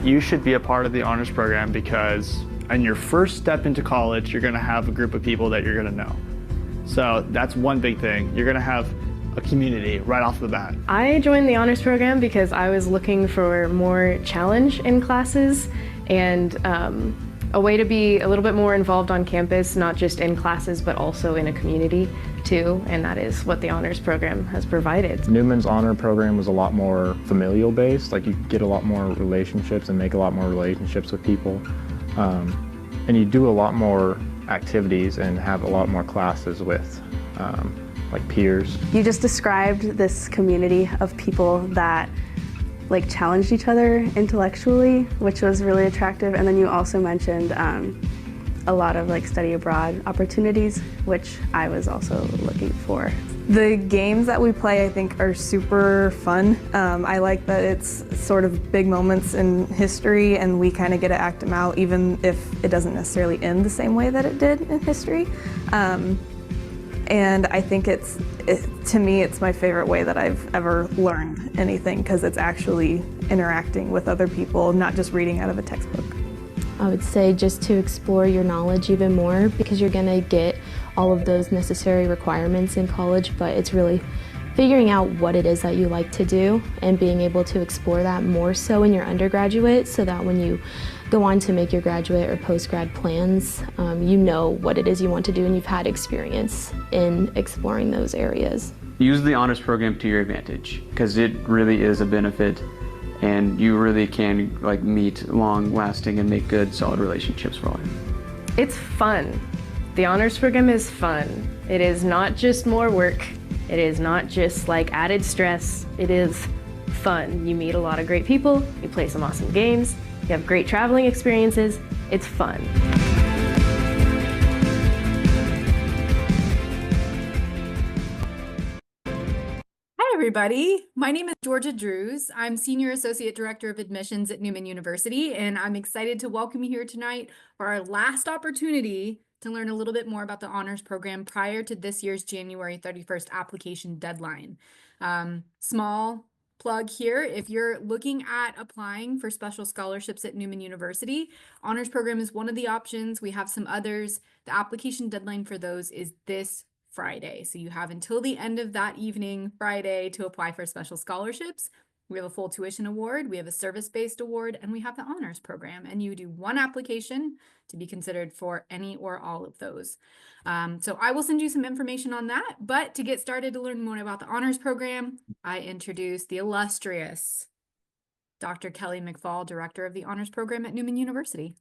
You should be a part of the honors program because on your first step into college, you're going to have a group of people that you're going to know. So that's one big thing. You're going to have a community right off the bat. I joined the honors program because I was looking for more challenge in classes and a way to be a little bit more involved on campus, not just in classes, but also in a community too, and that is what the honors program has provided. Newman's honor program was a lot more familial based, like you get a lot more relationships and make a lot more relationships with people. And you do a lot more activities and have a lot more classes with like peers. You just described this community of people that like challenged each other intellectually, which was really attractive. And then you also mentioned a lot of like study abroad opportunities, which I was also looking for. The games that we play, I think, are super fun. I like that it's sort of big moments in history and we kind of get to act them out, even if it doesn't necessarily end the same way that it did in history. And I think to me, it's my favorite way that I've ever learned anything, because it's actually interacting with other people, not just reading out of a textbook. I would say just to explore your knowledge even more, because you're going to get all of those necessary requirements in college, but it's really figuring out what it is that you like to do and being able to explore that more so in your undergraduate, so that when you go on to make your graduate or post-grad plans, you know what it is you want to do and you've had experience in exploring those areas. Use the honors program to your advantage, because it really is a benefit and you really can like meet long-lasting and make good, solid relationships for life. It's fun. The honors program is fun. It is not just more work. It is not just like added stress. It is fun. You meet a lot of great people, you play some awesome games, you have great traveling experiences. It's fun. Hi everybody, my name is Georgia Drews. I'm Senior Associate Director of Admissions at Newman University, and I'm excited to welcome you here tonight for our last opportunity to learn a little bit more about the honors program prior to this year's January 31st application deadline. Small plug here, if you're looking at applying for special scholarships at Newman University, honors program is one of the options. We have some others. The application deadline for those is this Friday. So you have until the end of that evening, Friday, to apply for special scholarships. We have a full tuition award, we have a service-based award, and we have the honors program. And you do one application to be considered for any or all of those. So I will send you some information on that. But to get started to learn more about the honors program, I introduce the illustrious Dr. Kelly McFall, Director of the Honors Program at Newman University.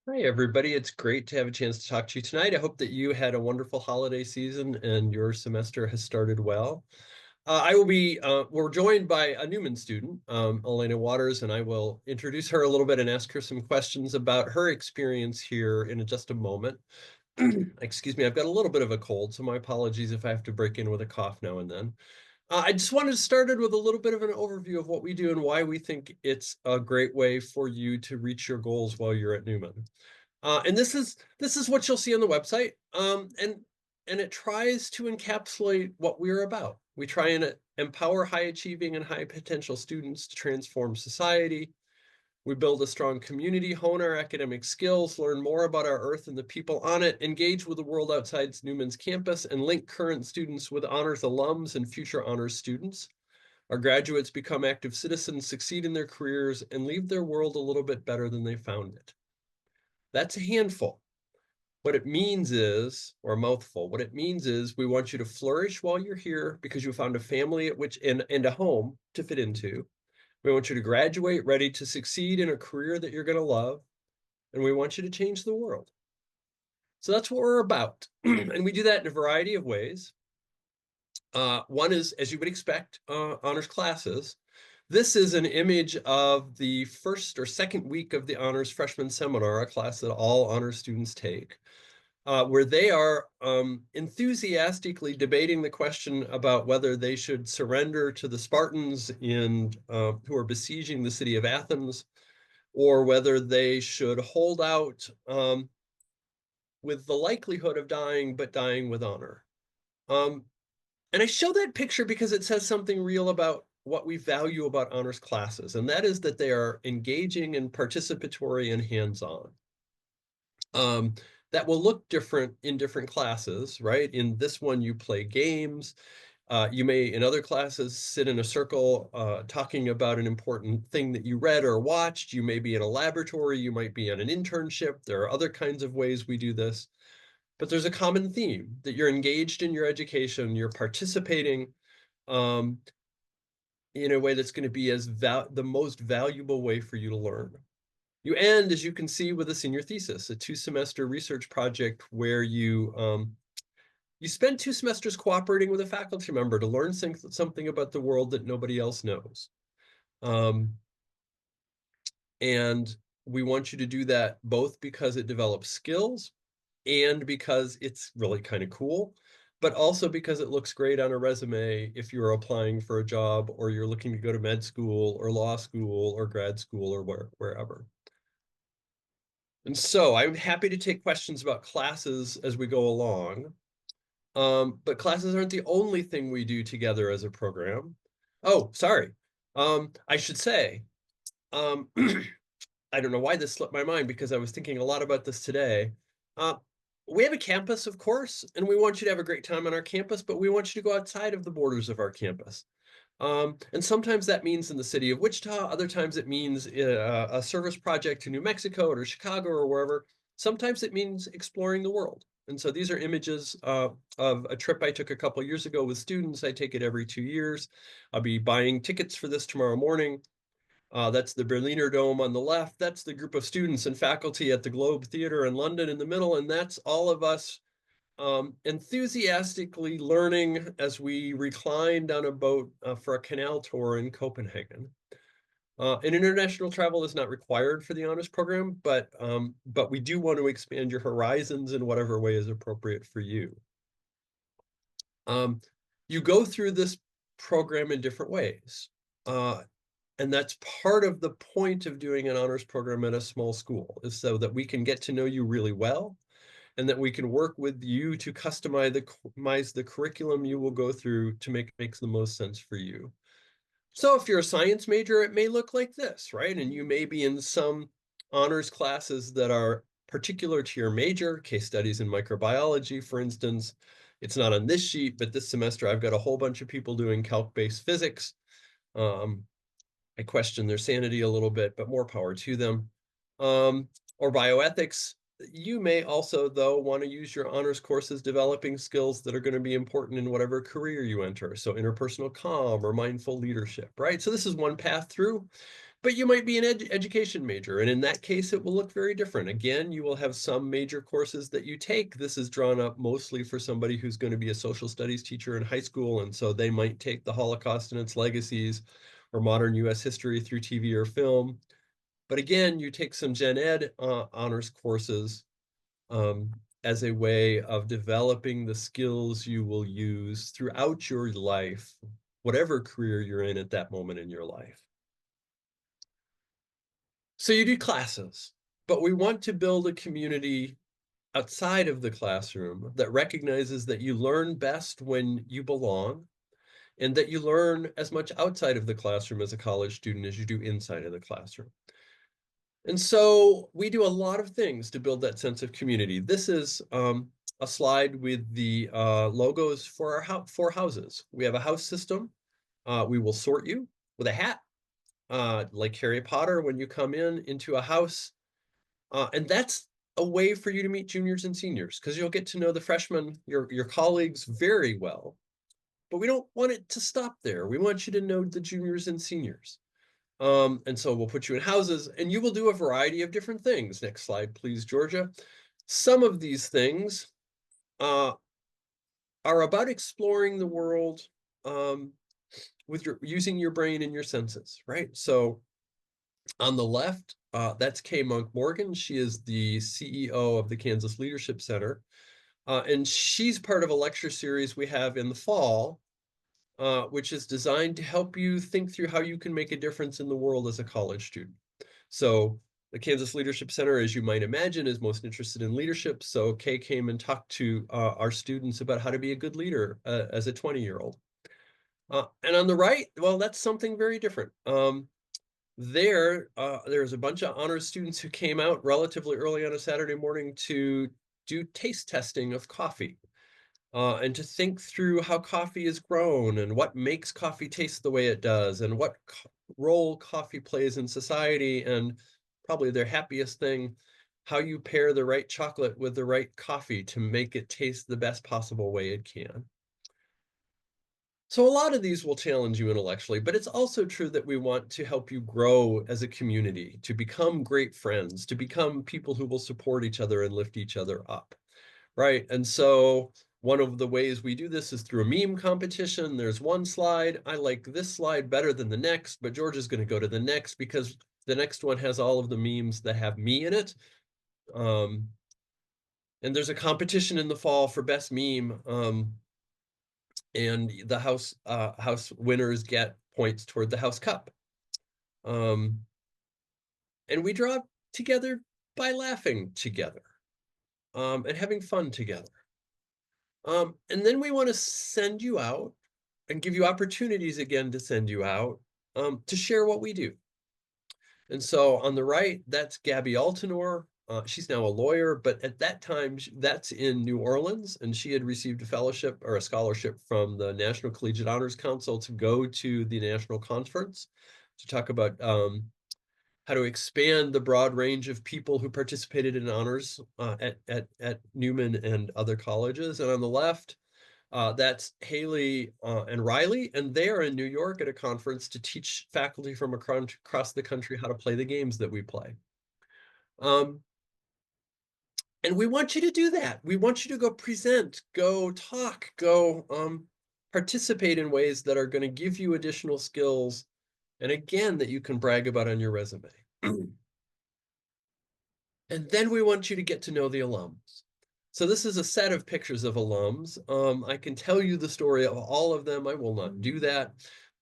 Hi, everybody. It's great to have a chance to talk to you tonight. I hope that you had a wonderful holiday season and your semester has started well. We're joined by a Newman student, Elena Waters, and I will introduce her a little bit and ask her some questions about her experience here in just a moment. Excuse me, I've got a little bit of a cold, so my apologies if I have to break in with a cough now and then. I just wanted to start with a little bit of an overview of what we do and why we think it's a great way for you to reach your goals while you're at Newman. And this is what you'll see on the website, and it tries to encapsulate what we're about. We try and empower high-achieving and high-potential students to transform society. We build a strong community, hone our academic skills, learn more about our Earth and the people on it, engage with the world outside Newman's campus, and link current students with honors alums and future honors students. Our graduates become active citizens, succeed in their careers, and leave their world a little bit better than they found it. That's a handful. What it means is, or a mouthful, what it means is we want you to flourish while you're here because you found a family and a home to fit into. We want you to graduate ready to succeed in a career that you're going to love. And we want you to change the world. So that's what we're about. And we do that in a variety of ways. One is, as you would expect, honors classes. This is an image of the first or second week of the honors freshman seminar, a class that all honors students take, where they are enthusiastically debating the question about whether they should surrender to the Spartans who are besieging the city of Athens, or whether they should hold out with the likelihood of dying, but dying with honor. And I show that picture because it says something real about what we value about honors classes, and that is that they are engaging and participatory and hands-on. That will look different in different classes, right? In this one, you play games. You may, in other classes, sit in a circle talking about an important thing that you read or watched. You may be in a laboratory. You might be on an internship. There are other kinds of ways we do this. But there's a common theme that you're engaged in your education. You're participating in a way that's going to be the most valuable way for you to learn. You end, as you can see, with a senior thesis, a 2-semester research project where you spend 2 semesters cooperating with a faculty member to learn something about the world that nobody else knows. And we want you to do that both because it develops skills and because it's really kind of cool, but also because it looks great on a resume if you're applying for a job or you're looking to go to med school or law school or grad school or wherever. And so I'm happy to take questions about classes as we go along. But classes aren't the only thing we do together as a program. Oh, sorry. I should say, I don't know why this slipped my mind because I was thinking a lot about this today. We have a campus, of course, and we want you to have a great time on our campus, but we want you to go outside of the borders of our campus. And sometimes that means in the city of Wichita, other times it means a service project to New Mexico or Chicago or wherever. Sometimes it means exploring the world. And so these are images of a trip I took a couple years ago with students. I take it every 2 years. I'll be buying tickets for this tomorrow morning. That's the Berliner Dome on the left. That's the group of students and faculty at the Globe Theatre in London in the middle. And that's all of us enthusiastically learning as we reclined on a boat for a canal tour in Copenhagen. And international travel is not required for the honors program, but we do want to expand your horizons in whatever way is appropriate for you. You go through this program in different ways. And that's part of the point of doing an honors program at a small school, is so that we can get to know you really well, and that we can work with you to customize the curriculum you will go through to makes the most sense for you. So if you're a science major, it may look like this, right? And you may be in some honors classes that are particular to your major, case studies in microbiology, for instance. It's not on this sheet, but this semester I've got a whole bunch of people doing calc-based physics. I question their sanity a little bit, but more power to them. Or bioethics. You may also, though, want to use your honors courses developing skills that are going to be important in whatever career you enter. So interpersonal comm or mindful leadership, right? So this is one path through, but you might be an education major. And in that case, it will look very different. Again, you will have some major courses that you take. This is drawn up mostly for somebody who's going to be a social studies teacher in high school. And so they might take the Holocaust and its legacies or modern US history through TV or film. But again, you take some gen ed honors courses as a way of developing the skills you will use throughout your life, whatever career you're in at that moment in your life. So you do classes, but we want to build a community outside of the classroom that recognizes that you learn best when you belong, and that you learn as much outside of the classroom as a college student as you do inside of the classroom. And so we do a lot of things to build that sense of community. This is a slide with the logos for our 4 houses. We have a house system. We will sort you with a hat, like Harry Potter when you come into a house. And that's a way for you to meet juniors and seniors, because you'll get to know the freshmen, your colleagues, very well. But we don't want it to stop there. We want you to know the juniors and seniors. And so we'll put you in houses, and you will do a variety of different things. Next slide, please, Georgia. Some of these things are about exploring the world with using your brain and your senses, right? So on the left, that's Kay Monk Morgan. She is the CEO of the Kansas Leadership Center. And she's part of a lecture series we have in the fall, which is designed to help you think through how you can make a difference in the world as a college student. So the Kansas Leadership Center, as you might imagine, is most interested in leadership. So Kay came and talked to our students about how to be a good leader as a 20-year-old. And on the right, well, that's something very different. There's a bunch of honors students who came out relatively early on a Saturday morning to do taste testing of coffee, and to think through how coffee is grown and what makes coffee taste the way it does and what role coffee plays in society, and probably their happiest thing, how you pair the right chocolate with the right coffee to make it taste the best possible way it can. So a lot of these will challenge you intellectually, but it's also true that we want to help you grow as a community, to become great friends, to become people who will support each other and lift each other up, right? And so one of the ways we do this is through a meme competition. There's one slide. I like this slide better than the next, but George is going to go to the next because the next one has all of the memes that have me in it. And there's a competition in the fall for best meme. And the house winners get points toward the house cup. And we draw together by laughing together, and having fun together. And then we want to send you out and give you opportunities again to send you out, to share what we do. And so on the right, that's Gabby Altenor. She's now a lawyer, but at that time, that's in New Orleans, and she had received a fellowship or a scholarship from the National Collegiate Honors Council to go to the national conference to talk about how to expand the broad range of people who participated in honors at Newman and other colleges. And on the left, that's Haley and Riley, and they are in New York at a conference to teach faculty from across the country how to play the games that we play. And we want you to do that. We want you to go present, go talk, go participate in ways that are going to give you additional skills, and again, that you can brag about on your resume. And then we want you to get to know the alums. So this is a set of pictures of alums. I can tell you the story of all of them. I will not do that.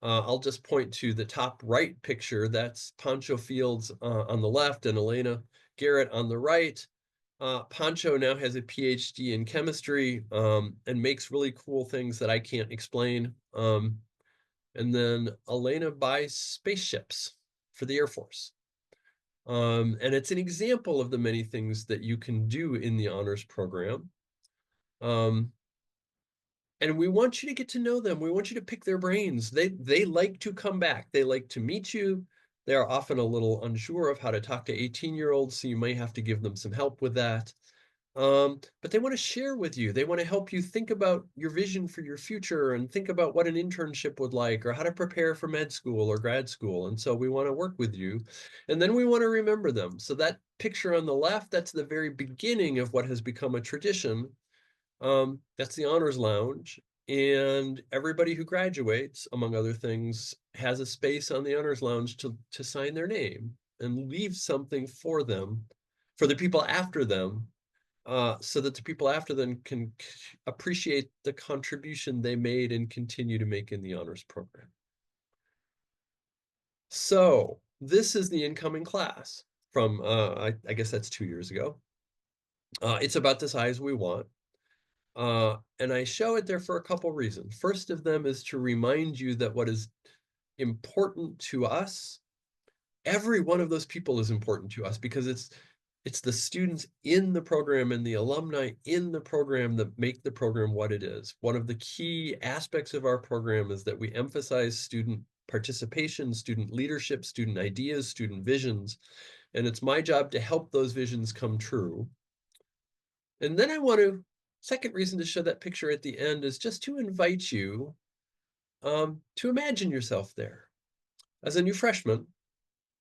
I'll just point to the top right picture. That's Pancho Fields on the left and Elena Garrett on the right. Pancho now has a PhD in chemistry, and makes really cool things that I can't explain. And then Elena buys spaceships for the Air Force. And it's an example of the many things that you can do in the honors program. And we want you to get to know them. We want you to pick their brains. They like to come back. They like to meet you. They are often a little unsure of how to talk to 18-year-olds, so you may have to give them some help with that. But they want to share with you. They want to help you think about your vision for your future and think about what an internship would like or how to prepare for med school or grad school. And so we want to work with you. And then we want to remember them. So that picture on the left, that's the very beginning of what has become a tradition. That's the Honors Lounge. And everybody who graduates, among other things, has a space on the Honors Lounge to sign their name and leave something for them, for the people after them, so that the people after them can appreciate the contribution they made and continue to make in the honors program. So this is the incoming class from, I guess that's 2 years ago. It's about the size we want. And I show it there for a couple reasons. First of them is to remind you that what is important to us, every one of those people is important to us, because it's the students in the program and the alumni in the program that make the program what it is. One of the key aspects of our program is that we emphasize student participation, student leadership, student ideas, student visions, and it's my job to help those visions come true. And then second reason to show that picture at the end is just to invite you to imagine yourself there as a new freshman,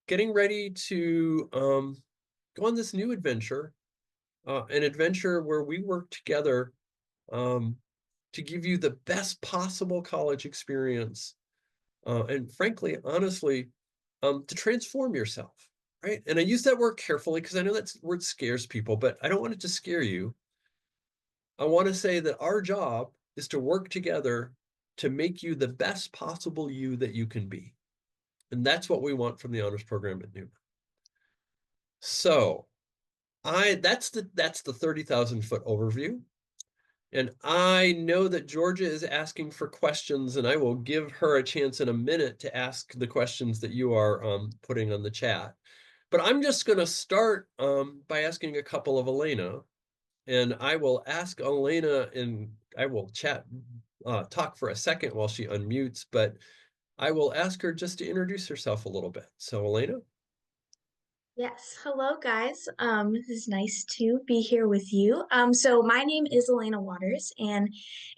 getting ready to go on this new adventure, an adventure where we work together to give you the best possible college experience, and frankly, honestly, to transform yourself, right? And I use that word carefully because I know that word scares people, but I don't want it to scare you. I want to say that our job is to work together to make you the best possible you that you can be. And that's what we want from the honors program at Newman. So that's the 30,000 foot overview. And I know that Georgia is asking for questions, and I will give her a chance in a minute to ask the questions that you are putting on the chat. But I'm just going to start by asking a couple of Elena, and I will ask Elena, and I will talk for a second while she unmutes, but I will ask her just to introduce herself a little bit. So Elena? Yes, hello guys. This is nice to be here with you. So my name is Elena Waters, and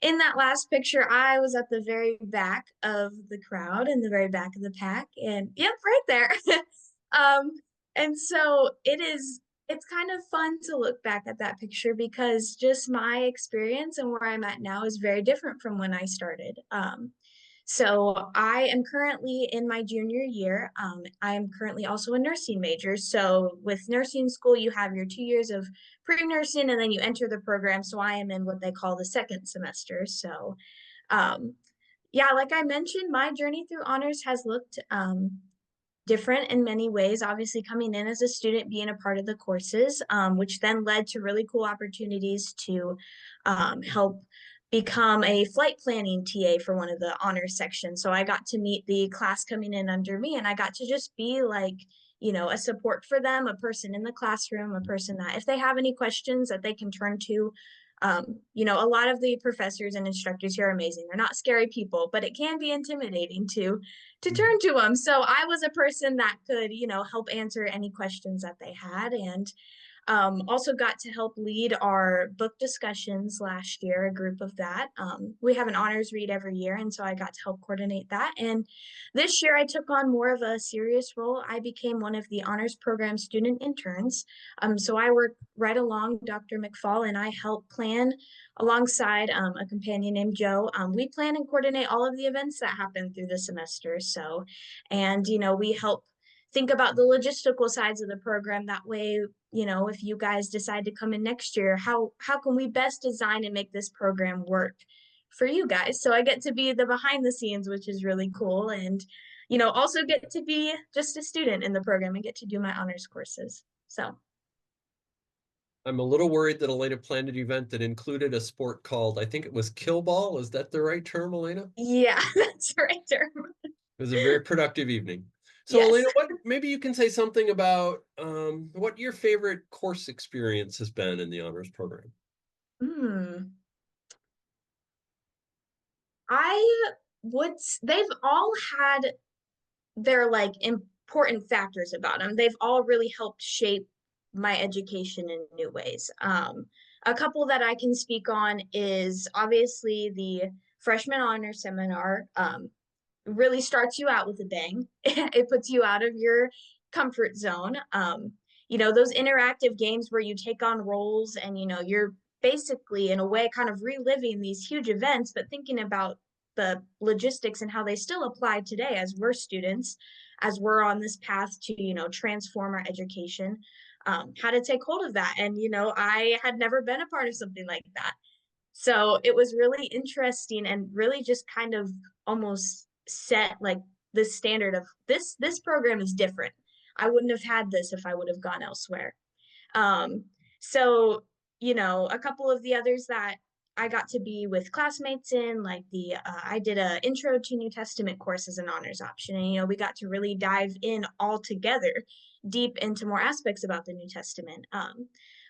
in that last picture, I was at the very back of the crowd, in the very back of the pack, and yep, right there. Um, and so it's kind of fun to look back at that picture because just my experience and where I'm at now is very different from when I started. So I am currently in my junior year. I am currently also a nursing major. So with nursing school, you have your 2 years of pre-nursing and then you enter the program. So I am in what they call the second semester. So um, yeah, like I mentioned, my journey through honors has looked different in many ways. Obviously, coming in as a student, being a part of the courses, which then led to really cool opportunities to help become a flight planning TA for one of the honors sections. So I got to meet the class coming in under me, and I got to just be like, a support for them, a person in the classroom, a person that if they have any questions that they can turn to. A lot of the professors and instructors here are amazing. They're not scary people, but it can be intimidating to turn to them. So I was a person that could, help answer any questions that they had. And also got to help lead our book discussions last year, a group of that. We have an honors read every year, and so I got to help coordinate that. And this year I took on more of a serious role. I became one of the honors program student interns. So I work right along Dr. McFall, and I help plan alongside a companion named Joe. We plan and coordinate all of the events that happen through the semester. So, and, we help think about the logistical sides of the program. That way, if you guys decide to come in next year, how can we best design and make this program work for you guys? So I get to be the behind the scenes, which is really cool. And, also get to be just a student in the program and get to do my honors courses. So I'm a little worried that Elena planned an event that included a sport called, I think it was kill-ball. Is that the right term, Elena? yeah, that's the right term. It was a very productive evening. So Yes. Elena, maybe you can say something about what your favorite course experience has been in the honors program. They've all had their like important factors about them. They've all really helped shape my education in new ways. A couple that I can speak on is obviously the freshman honor seminar. Really starts you out with a bang. It puts you out of your comfort zone. Those interactive games where you take on roles and, you're basically in a way kind of reliving these huge events, but thinking about the logistics and how they still apply today as we're students, as we're on this path to, transform our education, how to take hold of that. And, I had never been a part of something like that. So it was really interesting and really just kind of almost set like the standard of this program is different. I wouldn't have had this if I would have gone elsewhere. So a couple of the others that I got to be with classmates in, like I did a intro to New Testament course as an honors option, and we got to really dive in all together deep into more aspects about the New Testament.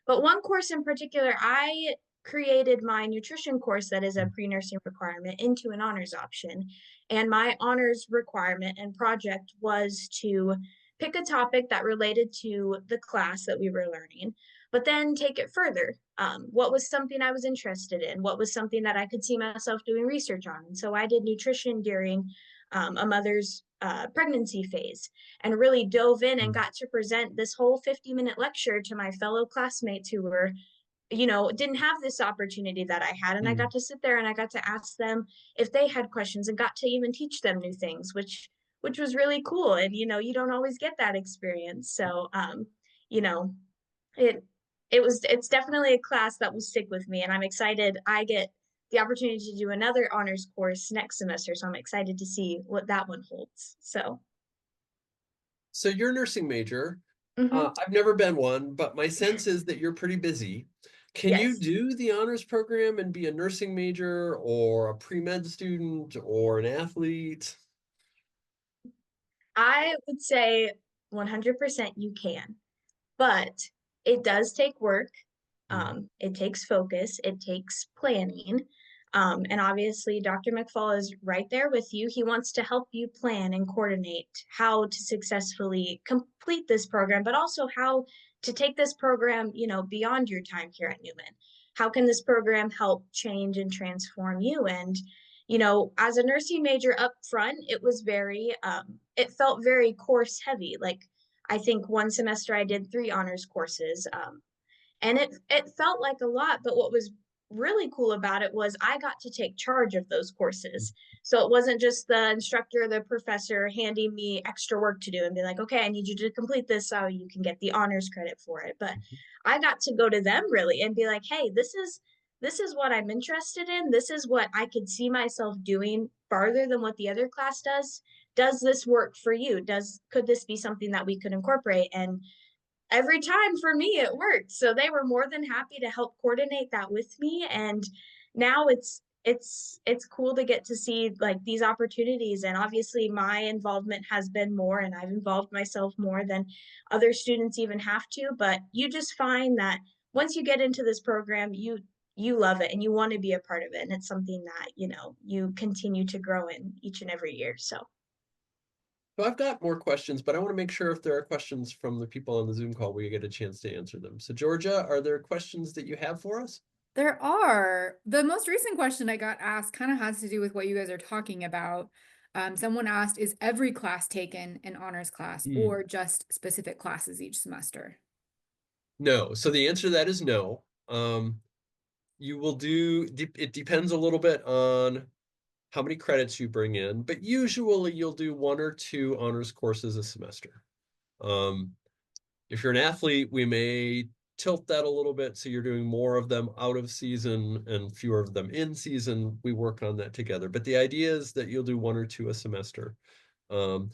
But one course in particular, I created my nutrition course that is a pre-nursing requirement into an honors option. And my honors requirement and project was to pick a topic that related to the class that we were learning, but then take it further. What was something I was interested in? What was something that I could see myself doing research on? And so I did nutrition during a mother's pregnancy phase and really dove in and got to present this whole 50-minute lecture to my fellow classmates who were didn't have this opportunity that I had. And I got to sit there and I got to ask them if they had questions and got to even teach them new things, which was really cool. And, you don't always get that experience. So, it's definitely a class that will stick with me. And I'm excited. I get the opportunity to do another honors course next semester. So I'm excited to see what that one holds. So you're a nursing major. I've never been one, but my sense is that you're pretty busy. Can you Yes. do the honors program and be a nursing major or a pre-med student or an athlete? I would say 100% you can, but it does take work. It takes focus, it takes planning. And obviously, Dr. McFall is right there with you. He wants to help you plan and coordinate how to successfully complete this program, but also how to take this program, beyond your time here at Newman. How can this program help change and transform you? And, as a nursing major up front, it felt very course heavy. Like, I think one semester I did 3 honors courses. And it felt like a lot, but what was really cool about it was I got to take charge of those courses. So it wasn't just the instructor or the professor handing me extra work to do and be like, okay, I need you to complete this so you can get the honors credit for it. But I got to go to them really and be like, hey, this is what I'm interested in. This is what I could see myself doing farther than what the other class does. Does this work for you? Could this be something that we could incorporate? And every time for me it worked, so they were more than happy to help coordinate that with me. And now it's cool to get to see like these opportunities, and obviously my involvement has been more, and I've involved myself more than other students even have to. But you just find that once you get into this program, you love it and you want to be a part of it, and it's something that you continue to grow in each and every year. So So I've got more questions, but I want to make sure if there are questions from the people on the Zoom call, we get a chance to answer them. So Georgia, are there questions that you have for us? There are. The most recent question I got asked kind of has to do with what you guys are talking about. Someone asked, is every class taken an honors class or just specific classes each semester? No. So the answer to that is no. You will it depends a little bit on how many credits you bring in, but usually you'll do 1 or 2 honors courses a semester. If you're an athlete, we may tilt that a little bit, so you're doing more of them out of season and fewer of them in season. We work on that together. But the idea is that you'll do 1 or 2 a semester in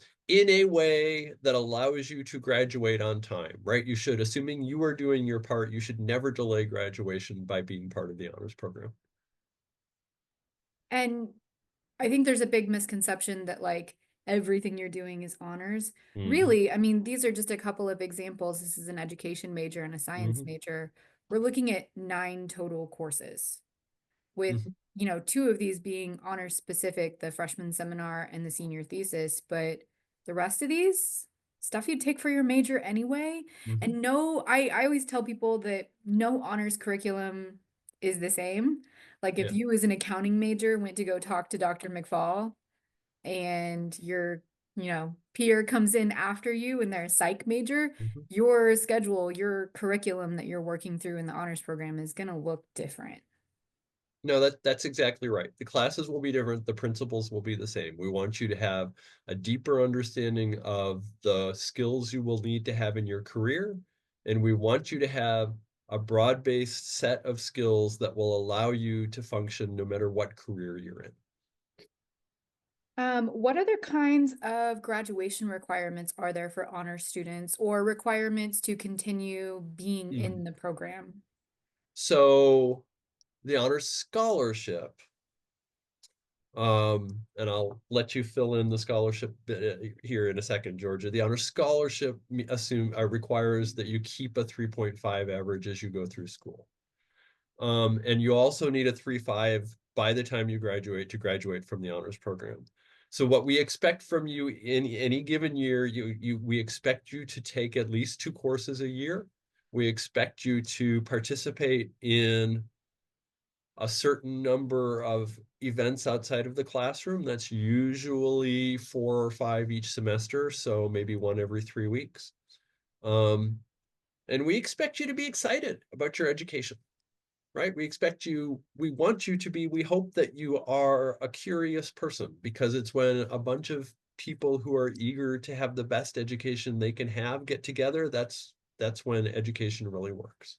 a way that allows you to graduate on time, right? You should, assuming you are doing your part, you should never delay graduation by being part of the honors program. And I think there's a big misconception that like everything you're doing is honors. Really, I mean, these are just a couple of examples. This is an education major and a science major. We're looking at 9 total courses with, 2 of these being honors specific, the freshman seminar and the senior thesis, but the rest of these stuff you'd take for your major anyway. And no, I always tell people that no honors curriculum is the same. Like if you as an accounting major went to go talk to Dr. McFall and your, peer comes in after you and they're a psych major, your schedule, your curriculum that you're working through in the honors program is going to look different. No, that's exactly right. The classes will be different. The principles will be the same. We want you to have a deeper understanding of the skills you will need to have in your career. And we want you to have a broad-based set of skills that will allow you to function no matter what career you're in. What other kinds of graduation requirements are there for honor students or requirements to continue being in the program? So the honor scholarship, and I'll let you fill in the scholarship here in a second, Georgia. The honor scholarship requires that you keep a 3.5 average as you go through school. And you also need a 3.5 by the time you graduate to graduate from the honors program. So what we expect from you in any given year, we expect you to take at least 2 courses a year. We expect you to participate in a certain number of events outside of the classroom. That's usually 4 or 5 each semester, so maybe 1 every 3 weeks. And we expect you to be excited about your education, right? We want you to be, we hope that you are a curious person, because it's when a bunch of people who are eager to have the best education they can have get together, that's when education really works.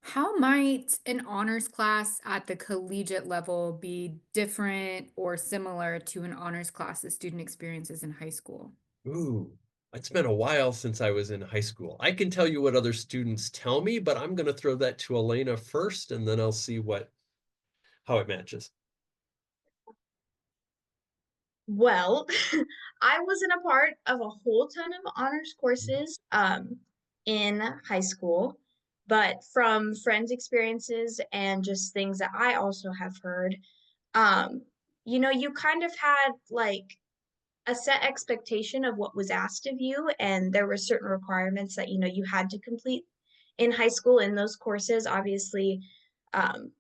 How might an honors class at the collegiate level be different or similar to an honors class the student experiences in high school? Ooh, It's been a while since I was in high school. I can tell you what other students tell me, but I'm going to throw that to Elena first, and then I'll see how it matches. Well, I wasn't a part of a whole ton of honors courses in high school, but from friends' experiences and just things that I also have heard, um, you kind of had like a set expectation of what was asked of you, and there were certain requirements that you had to complete in high school in those courses. Obviously, um,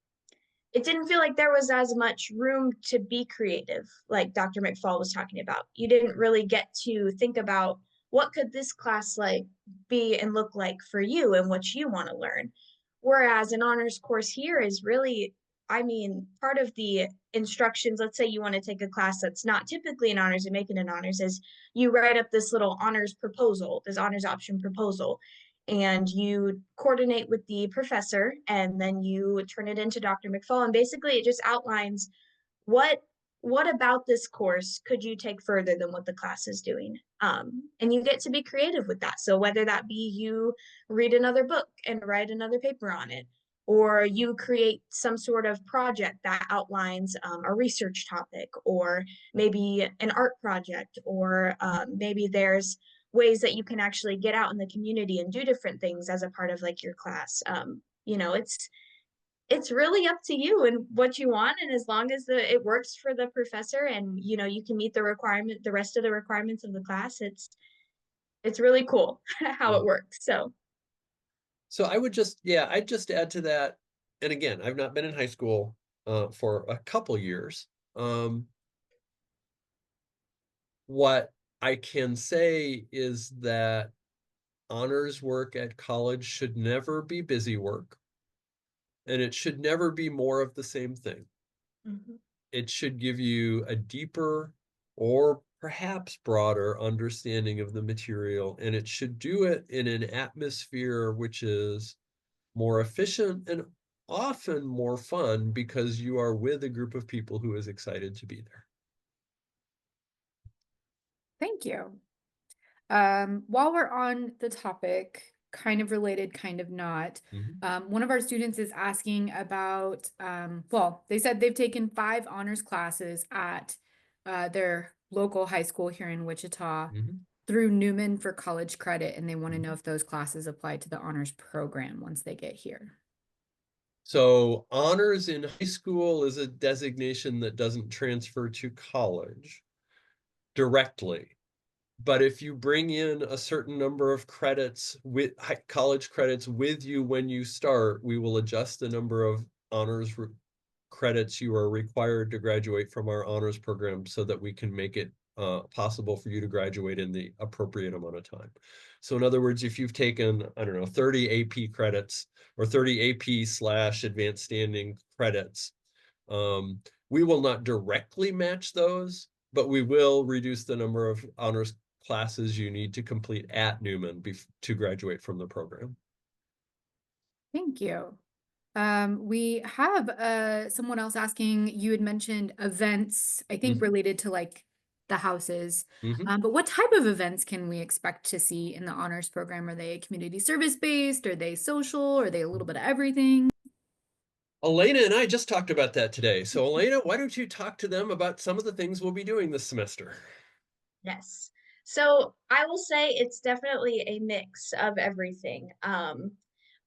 it didn't feel like there was as much room to be creative, like Dr. McFall was talking about. You didn't really get to think about what could this class like be and look like for you and what you want to learn. Whereas an honors course here is really, I mean, part of the instructions, let's say you want to take a class that's not typically an honors and make it an honors, is you write up this little honors proposal, this honors option proposal, and you coordinate with the professor, and then you turn it into Dr. McFall. And basically it just outlines what what about this course could you take further than what the class is doing? And you get to be creative with that. So whether that be you read another book and write another paper on it, or you create some sort of project that outlines a research topic, or maybe an art project, or maybe there's ways that you can actually get out in the community and do different things as a part of like your class. It's really up to you and what you want, and as long as it works for the professor and you can meet the rest of the requirements of the class, it's really cool how it works. So I'd just add to that. And again, I've not been in high school for a couple years. What I can say is that honors work at college should never be busy work, and it should never be more of the same thing. It should give you a deeper or perhaps broader understanding of the material, and it should do it in an atmosphere which is more efficient and often more fun because you are with a group of people who is excited to be there. Thank you. While we're on the topic, kind of related, kind of not, one of our students is asking about, well, they said they've taken 5 honors classes at their local high school here in Wichita through Newman for college credit, and they want to know if those classes apply to the honors program once they get here. So honors in high school is a designation that doesn't transfer to college directly. But if you bring in a certain number of credits with college credits with you when you start, we will adjust the number of honors credits you are required to graduate from our honors program so that we can make it possible for you to graduate in the appropriate amount of time. So in other words, if you've taken, I don't know, 30 AP credits or 30 AP/advanced standing credits, we will not directly match those, but we will reduce the number of honors classes you need to complete at Newman to graduate from the program. Thank you. We have someone else asking, you had mentioned events, I think related to like the houses, but what type of events can we expect to see in the honors program? Are they community service based? Are they social? Are they a little bit of everything? Elena and I just talked about that today. So Elena, why don't you talk to them about some of the things we'll be doing this semester? Yes. So I will say it's definitely a mix of everything.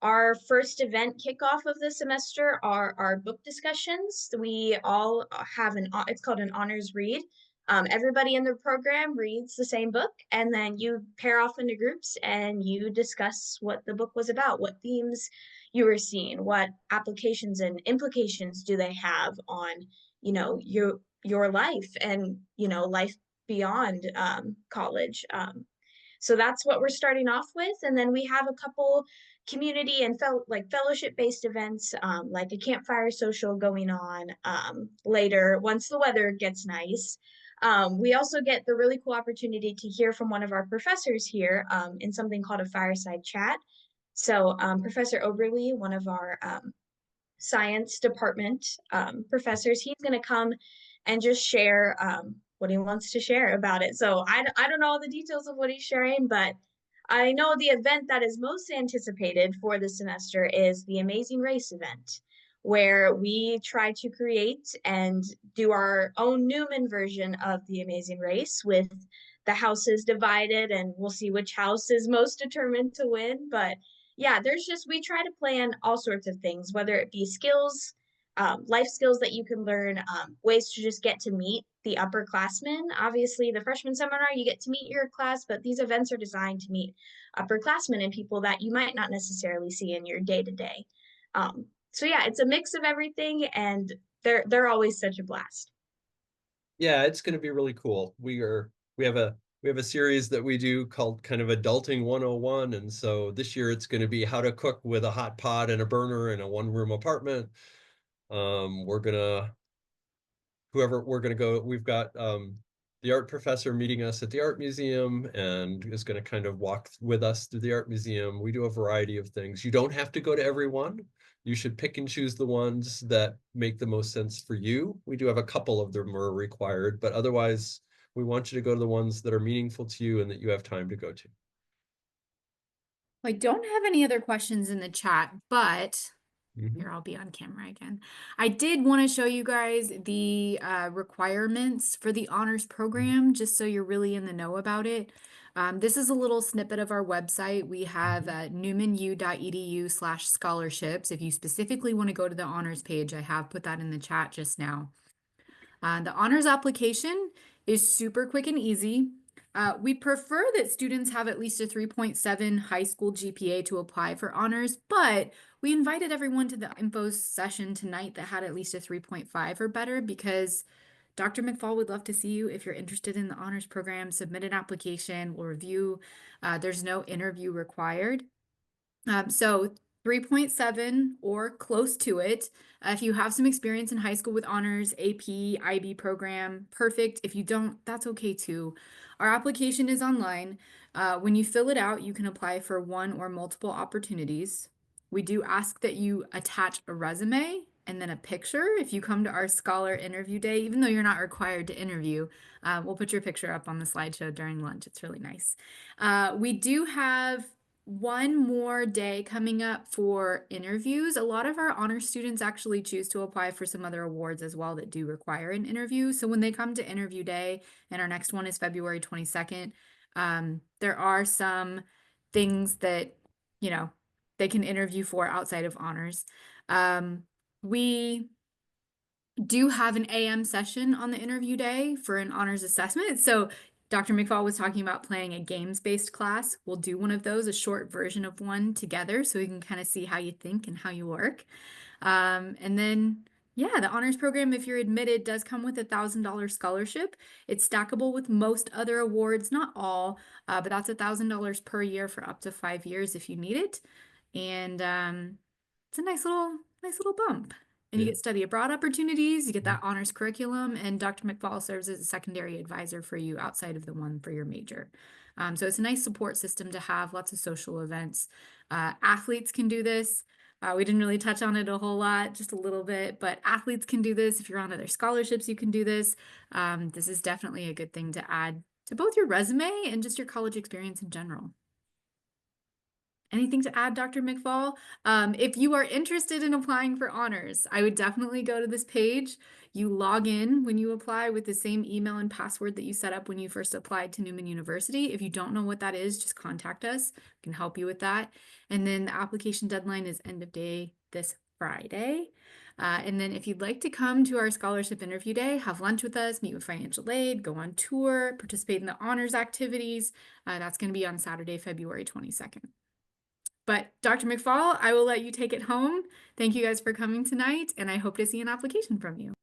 Our first event kickoff of the semester are our book discussions. We all have it's called an honors read. Everybody in the program reads the same book, and then you pair off into groups and you discuss what the book was about, what themes you were seeing, what applications and implications do they have on, your life and, life beyond college. So that's what we're starting off with. And then we have a couple community and fellowship based events, like a campfire social going on later once the weather gets nice. We also get the really cool opportunity to hear from one of our professors here in something called a fireside chat. So Professor Oberly, one of our science department professors, he's going to come and just share what he wants to share about it. So I don't know all the details of what he's sharing, but I know the event that is most anticipated for the semester is the Amazing Race event, where we try to create and do our own Newman version of the Amazing Race with the houses divided, and we'll see which house is most determined to win. But yeah, we try to plan all sorts of things, whether it be skills, life skills that you can learn, ways to just get to meet the upperclassmen. Obviously, the freshman seminar, you get to meet your class, but these events are designed to meet upperclassmen and people that you might not necessarily see in your day to day. So yeah, it's a mix of everything, and they're always such a blast. Yeah, it's going to be really cool. We have a series that we do called kind of Adulting 101, and so this year it's going to be how to cook with a hot pot and a burner in a one-room apartment. We're gonna go. We've got the art professor meeting us at the art museum and is going to kind of walk with us through the art museum. We do a variety of things. You don't have to go to every one. You should pick and choose the ones that make the most sense for you. We do have a couple of them are required, but otherwise we want you to go to the ones that are meaningful to you and that you have time to go to. I don't have any other questions in the chat, but here, I'll be on camera again. I did want to show you guys the requirements for the honors program, just so you're really in the know about it. This is a little snippet of our website. We have newmanu.edu/scholarships. If you specifically want to go to the honors page, I have put that in the chat just now. The honors application is super quick and easy. We prefer that students have at least a 3.7 high school GPA to apply for honors, but we invited everyone to the info session tonight that had at least a 3.5 or better, because Dr. McFall would love to see you. If you're interested in the honors program, submit an application, we'll review. There's no interview required. So 3.7 or close to it. If you have some experience in high school with honors, AP, IB program, perfect. If you don't, that's okay too. Our application is online. When you fill it out, you can apply for one or multiple opportunities. We do ask that you attach a resume and then a picture. If you come to our scholar interview day, even though you're not required to interview, we'll put your picture up on the slideshow during lunch. It's really nice. We do have one more day coming up for interviews. A lot of our honor students actually choose to apply for some other awards as well that do require an interview. So when they come to interview day, and our next one is February 22nd, there are some things that, you know, they can interview for outside of honors. We do have an AM session on the interview day for an honors assessment. So Dr. McFall was talking about playing a games-based class. We'll do one of those, a short version of one together, so we can kind of see how you think and how you work. And then, yeah, the honors program, if you're admitted, does come with a $1,000 scholarship. It's stackable with most other awards, not all, but that's $1,000 per year for up to 5 years if you need it. And it's a nice little bump. And you get study abroad opportunities, you get that honors curriculum, and Dr. McFall serves as a secondary advisor for you outside of the one for your major. So it's a nice support system to have, lots of social events. Athletes can do this. We didn't really touch on it a whole lot, just a little bit, but athletes can do this. If you're on other scholarships, you can do this. This is definitely a good thing to add to both your resume and just your college experience in general. Anything to add, Dr. McFall? If you are interested in applying for honors, I would definitely go to this page. You log in when you apply with the same email and password that you set up when you first applied to Newman University. If you don't know what that is, just contact us. We can help you with that. And then the application deadline is end of day this Friday. And then if you'd like to come to our scholarship interview day, have lunch with us, meet with financial aid, go on tour, participate in the honors activities, that's going to be on Saturday, February 22nd. But Dr. McFall, I will let you take it home. Thank you guys for coming tonight, and I hope to see an application from you.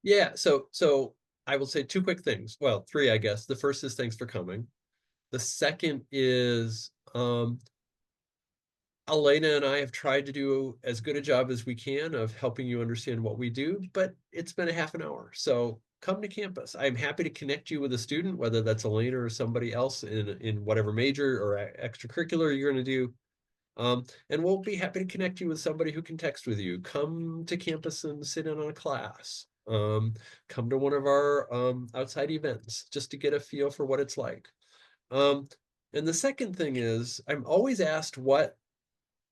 Yeah, so I will say two quick things. Well, three, I guess. The first is thanks for coming. The second is Elena and I have tried to do as good a job as we can of helping you understand what we do, but it's been a half an hour. So come to campus. I'm happy to connect you with a student, whether that's Elena or somebody else in whatever major or extracurricular you're going to do. And we'll be happy to connect you with somebody who can text with you. Come to campus and sit in on a class. come to one of our outside events just to get a feel for what it's like. And the second thing is, I'm always asked what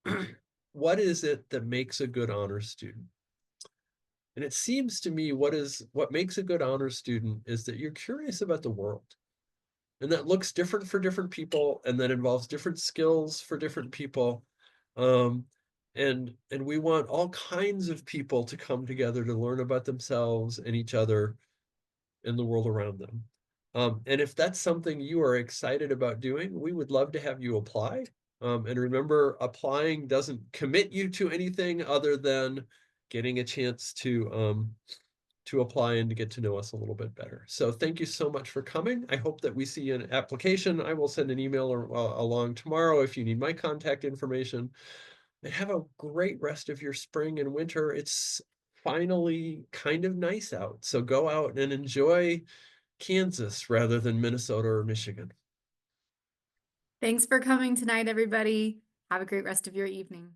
is it that makes a good honors student? And it seems to me what makes a good honors student is that you're curious about the world. And that looks different for different people, and that involves different skills for different people. And we want all kinds of people to come together to learn about themselves and each other and the world around them. And if that's something you are excited about doing, we would love to have you apply. And remember, applying doesn't commit you to anything other than getting a chance to apply and to get to know us a little bit better. So thank you so much for coming. I hope that we see an application. I will send an email along tomorrow if you need my contact information. And have a great rest of your spring and winter. It's finally kind of nice out. So go out and enjoy Kansas rather than Minnesota or Michigan. Thanks for coming tonight, everybody. Have a great rest of your evening.